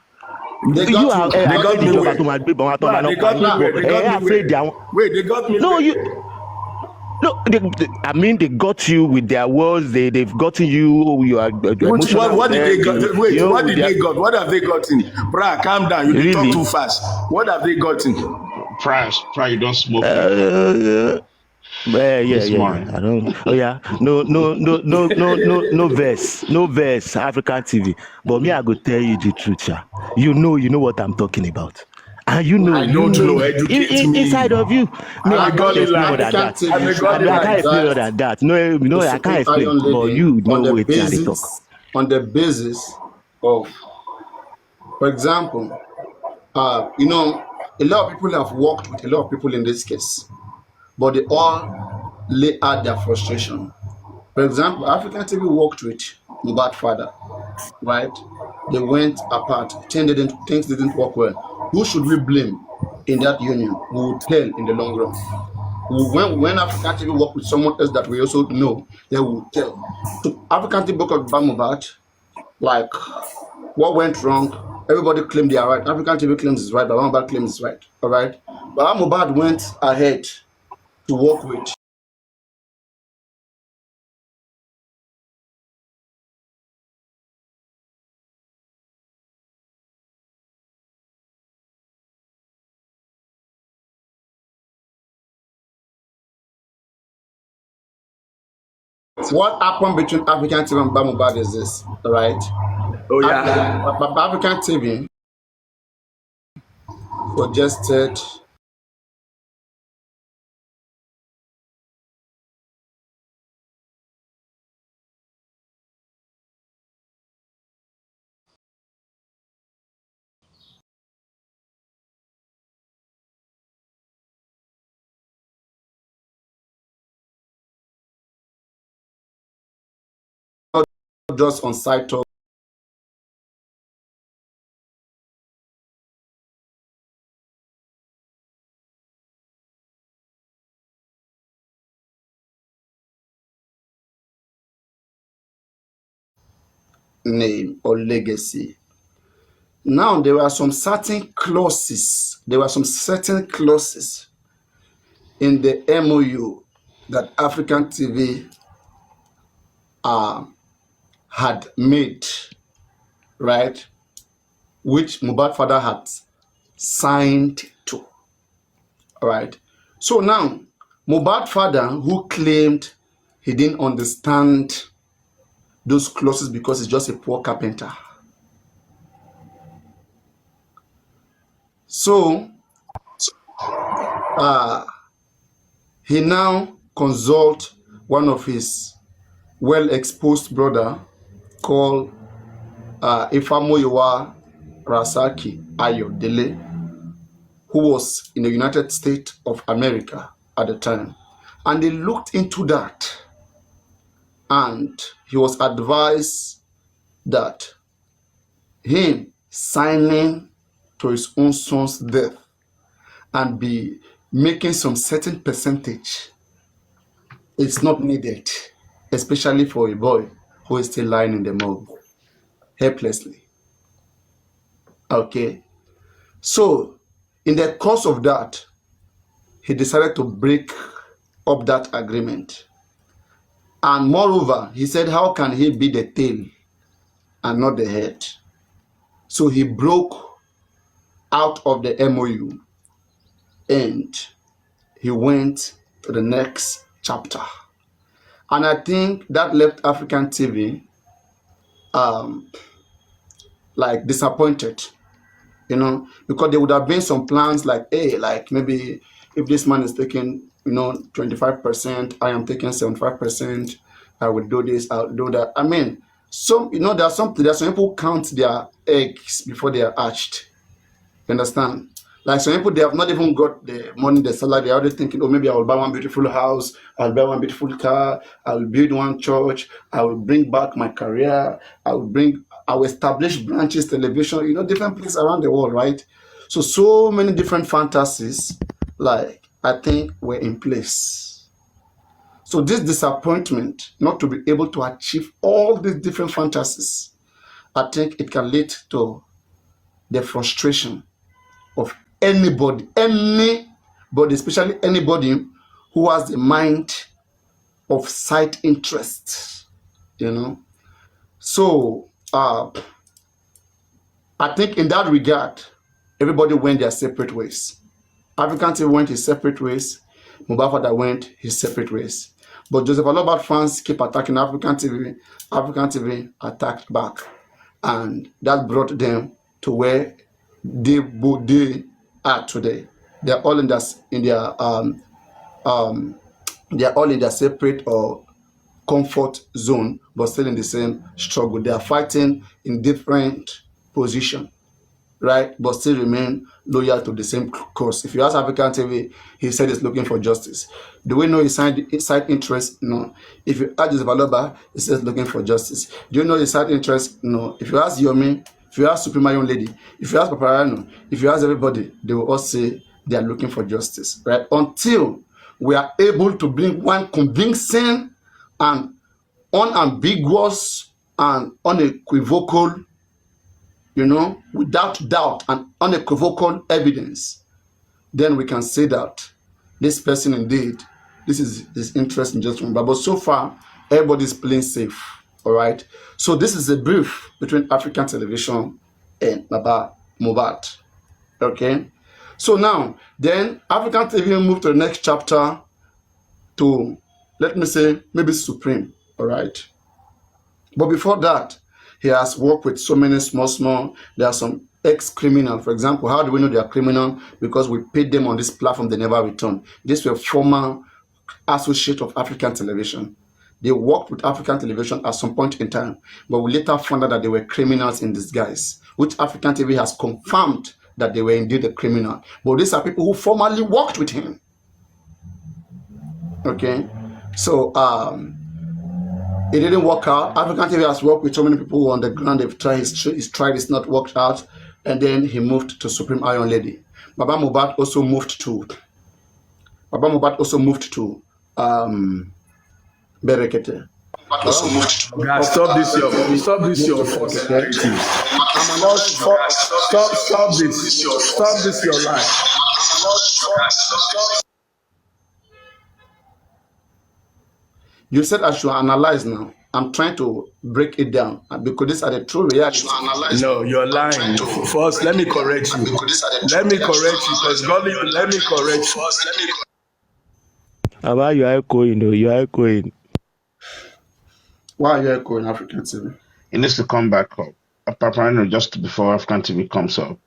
They got me. Wait, they got me. No, they got you with their words. They've gotten you. You are emotional. What did they got? Wait, what did they got? What have they gotten? Bra, calm down. You really? Talk too fast. What have they gotten? Pra, you don't smoke. Yeah. I don't. Oh yeah. No verse. African TV. But me, I go tell you the truth, yeah. You know what I'm talking about. And I don't know. Educate me. Inside of you. No, I can't explain more than that. I can't explain more than that. No, I can't explain. But you know what they talk. On the basis of, for example, a lot of people have worked with a lot of people in this case, but they all lay out their frustration. For example, African TV worked with Mohbad's father, right? They went apart. Things didn't work well. Who should we blame in that union? We will tell in the long run. When African TV work with someone else that we also know, they will tell. So African TV work with Mohbad, like what went wrong? Everybody claimed they are right. African TV claims it's right, but Mohbad claims it's right. All right. But Mohbad went ahead to work with What happened between African TV and Mohbad is this, right? Oh yeah. African TV suggested just on site talk name or legacy. Now there were some certain clauses. There were some certain clauses in the MOU that African TV had made, right? Which Mohbad father had signed to. All right. So now, Mohbad father, who claimed he didn't understand those clauses because he's just a poor carpenter. So he now consult one of his well-exposed brother called Ifamoyiwa Rasaki Ayodele, who was in the United States of America at the time. And they looked into that, and he was advised that him signing to his own son's death and be making some certain percentage, it's not needed, especially for a boy who is still lying in the morgue helplessly. Okay, so in the course of that, he decided to break up that agreement. And moreover, he said, how can he be the tail and not the head? So he broke out of the MOU and he went to the next chapter. And I think that left African TV like disappointed, because there would have been some plans like, hey, like maybe if this man is taking, 25%, I am taking 75%, I will do this, I'll do that. I mean, there are some people who count their eggs before they are hatched. You understand? Like some people, they have not even got the money, the salary. They're already thinking, oh, maybe I will buy one beautiful house, I'll buy one beautiful car, I will build one church, I will bring back my career, I will establish branches, television, different places around the world, right? So many different fantasies, like, I think were in place. So this disappointment, not to be able to achieve all these different fantasies, I think it can lead to the frustration of anybody, especially anybody who has the mind of side interest, So I think in that regard, everybody went their separate ways. African TV went his separate ways. Mohbad father went his separate ways. But Joseph Alobat fans keep attacking African TV. African TV attacked back. And that brought them to where they are today. They're all they're all in their separate or comfort zone, but still in the same struggle. They are fighting in different position, right? But still remain loyal to the same cause. If you ask African TV, he said he's looking for justice. Do we know his side interest? No. If you ask Joseph Aloba, he says looking for justice. Do you know his side interest? No. If you ask Yomi, if you ask Supreme Young Lady, if you ask Papariano, if you ask everybody, they will all say they are looking for justice, right? Until we are able to bring one convincing and unambiguous and unequivocal, without doubt and unequivocal evidence, then we can say that this person indeed, this is his interest in justice. But so far, everybody's playing safe, all right? So this is a brief between African Television and Baba Mohbad, okay? So now, then African TV moved to the next chapter to, let me say, maybe Supreme, All right. But before that, he has worked with so many small. There are some ex-criminal. For example, how do we know they are criminal? Because we paid them on this platform, they never returned. These were former associate of African television. They worked with African television at some point in time, but we later found out that they were criminals in disguise, which African TV has confirmed that they were indeed a criminal. But these are people who formerly worked with him. Okay, so it didn't work out. African TV has worked with so many people on the ground. They've tried, he's tried, it's not worked out. And then he moved to Supreme Iron Lady. Baba Mohbad also moved to Berekete. Guys, stop this your false narrative. Stop this your lie. You said I should analyze now. I'm trying to break it down because these are the true realities. No, you're lying. First, let me correct you. Let me correct you because God, let me correct you. About you are echoing, though. You are echoing. Why are you echoing African TV? It needs to come back up. Papariano, just before African TV comes up,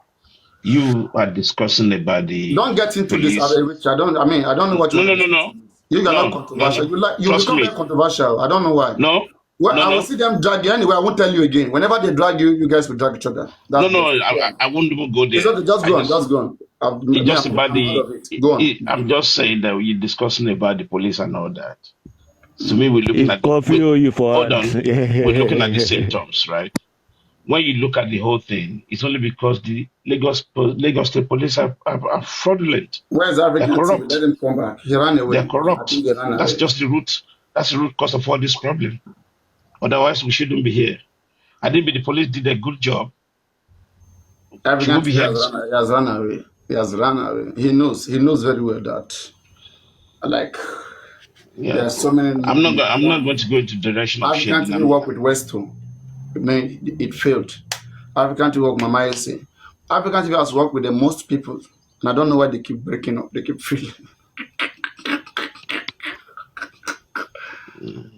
you are discussing about the. Don't get into police. this, Rich. I don't know what you're. No. You are not controversial. You become very controversial. I don't know why. No. Well, I will see them drag you anyway. I won't tell you again. Whenever they drag you, you guys will drag each other. I won't even go there. Just go on. Just about go on. I'm just saying that you're discussing about the police and all that. To me, we're looking hold on. We're looking at the symptoms, right? When you look at the whole thing, it's only because the Lagos State Police are fraudulent. Where's African TV? Let him come back. He ran away. They're corrupt. That's just the root. That's the root cause of all this problem. Otherwise, we shouldn't be here. I think the police did a good job. African TV has run away. He has run away. He knows very well that, like, there are so many. I'm not going to go into the direction of African TV work with Westo. It failed. African TV work Mama Ese. African TV has worked with the most people, and I don't know why they keep breaking up. They keep failing.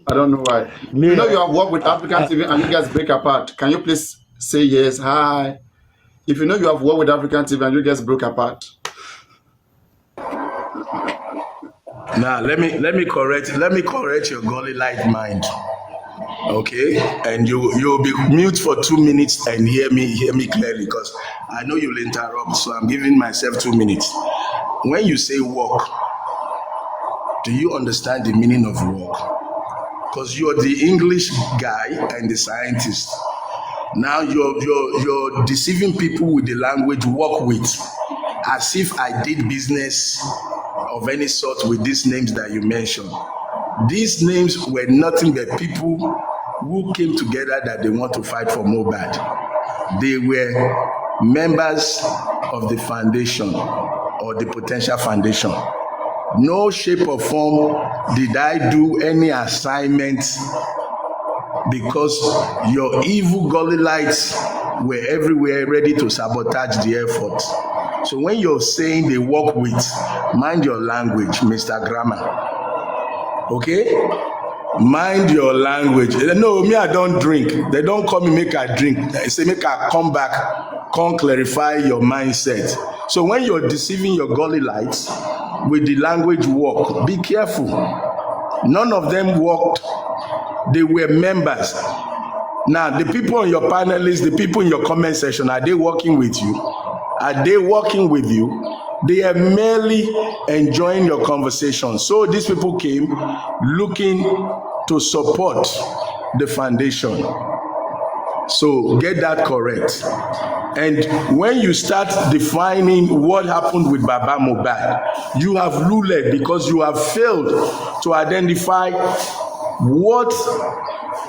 I don't know why. You know you have worked with African TV and you guys break apart. Can you please say yes? Hi. If you know you have worked with African TV and you guys broke apart. Now let me correct your gully light mind. Okay, and you'll be mute for 2 minutes and hear me clearly because I know you'll interrupt, so I'm giving myself 2 minutes. When you say walk, do you understand the meaning of walk? Because you're the English guy and the scientist. Now you're deceiving people with the language walk with, as if I did business of any sort with these names that you mentioned. These names were nothing but people who came together that they want to fight for Mohbad. They were members of the foundation or the potential foundation. No shape or form did I do any assignment because your evil gullites were everywhere ready to sabotage the effort. So when you're saying they work with, mind your language, Mr. Grammar. Okay? Mind your language. No, me, I don't drink. They don't call me make I drink. They say make I come back, come clarify your mindset. So when you're deceiving your gully lights with the language work, be careful. None of them worked. They were members. Now, the people on your panelists, the people in your comment section, are they working with you? Are they working with you? They are merely enjoying your conversation. So these people came looking to support the foundation. So get that correct. And when you start defining what happened with Baba Mohbad, you have luled because you have failed to identify what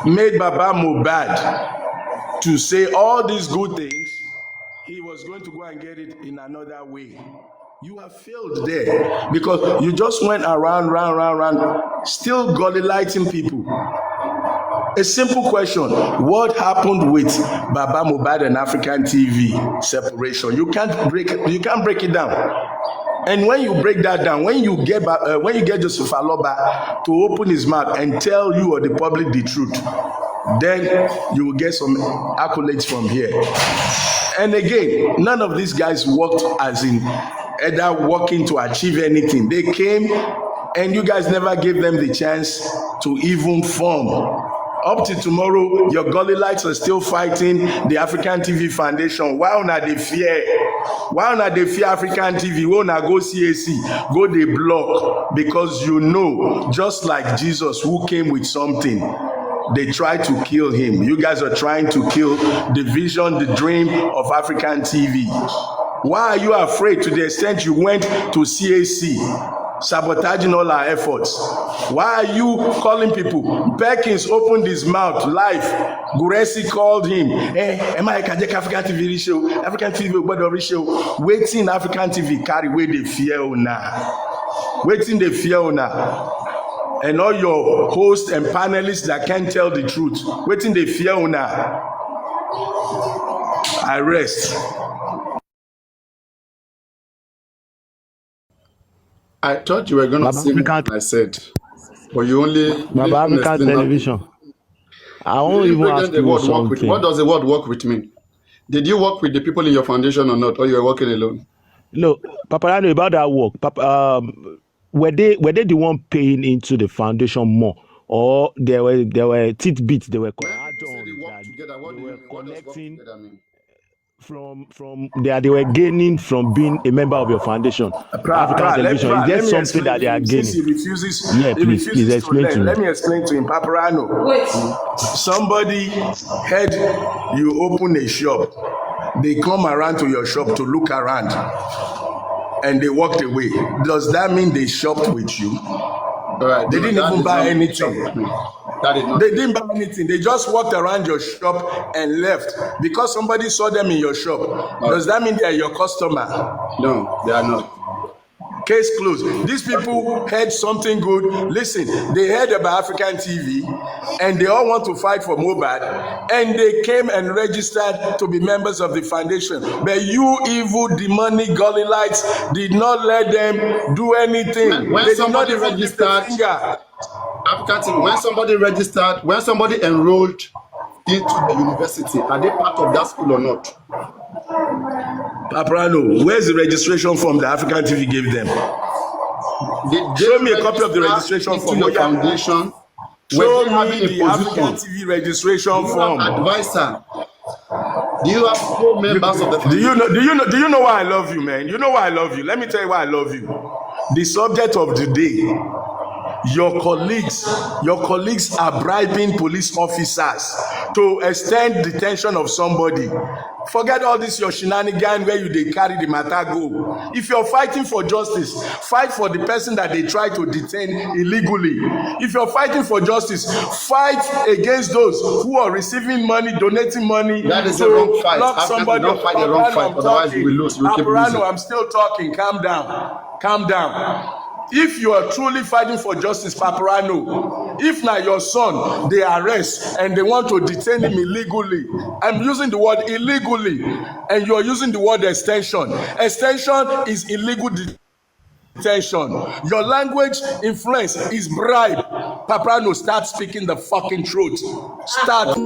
made Baba Mohbad to say all these good things. He was going to go and get it in another way. You have failed there because you just went around, still gulliting people. A simple question: what happened with Baba Mohbad and African TV separation? You can't break it down. And when you break that down, when you get Joseph Aloba to open his mouth and tell you or the public the truth, then you will get some accolades from here. And again, none of these guys worked as in either working to achieve anything. They came and you guys never gave them the chance to even form. Up to tomorrow, your Gullites are still fighting the AfricanTv Foundation. Why not they fear? Why not they fear AfricanTv? Why not go CAC? Go they block? Because you know, just like Jesus who came with something, they tried to kill him. You guys are trying to kill the vision, the dream of AfricanTv. Why are you afraid to the extent you went to CAC, sabotaging all our efforts? Why are you calling people? Perkins opened his mouth live. Guresi called him. Am I AfricanTv show? AfricanTv show. Waiting AfricanTv carry where they fear now. Waiting they fear now. And all your hosts and panelists that can't tell the truth. Waiting they fear now. I rest. I thought you were going to say more than I said, but you only. Baba African television. I won't even ask you something. What does the word work with mean? Did you work with the people in your foundation or not, or you were working alone? No, Papariano, about that work. Were they the one paying into the foundation more, or there were tidbits they were connecting from they were gaining from being a member of your foundation? African television, is there something that they are gaining? Since he refuses, please explain to me. Let me explain to him. Papariano, wait. Somebody heard you open a shop. They come around to your shop to look around, and they walked away. Does that mean they shopped with you? Right. They didn't even buy anything. They didn't buy anything. They just walked around your shop and left because somebody saw them in your shop. Okay. Does that mean they are your customer? No, they are not. Case closed. These people heard something good. Listen, they heard about AfricanTv and they all want to fight for Mohbad, and they came and registered to be members of the foundation. But you evil demonic Gullites did not let them do anything. When they somebody did not even lift a finger. AfricanTv, when somebody registered, when somebody enrolled into the university, are they part of that school or not? Papariano, where's the registration form that AfricanTv gave them? Show me a copy of the registration form. Your foundation. Show me the AfricanTv registration form. Advisor. Do you have 4 members of the foundation? Do you know why I love you, man? You know why I love you. Let me tell you why I love you. The subject of the day. Your colleagues are bribing police officers to extend detention of somebody. Forget all this your shenanigan where they carry the matter go. If you're fighting for justice, fight for the person that they try to detain illegally. If you're fighting for justice, fight against those who are receiving money, donating money. That is the wrong fight. Somebody don't fight the wrong fight, otherwise we will lose. We keep losing. I'm still talking. Calm down. Calm down. If you are truly fighting for justice, Papariano, if now your son they arrest and they want to detain him illegally, I'm using the word illegally, and you are using the word extension. Extension is illegal detention. Your language influence is bribe. Papariano, start speaking the fucking truth. Start.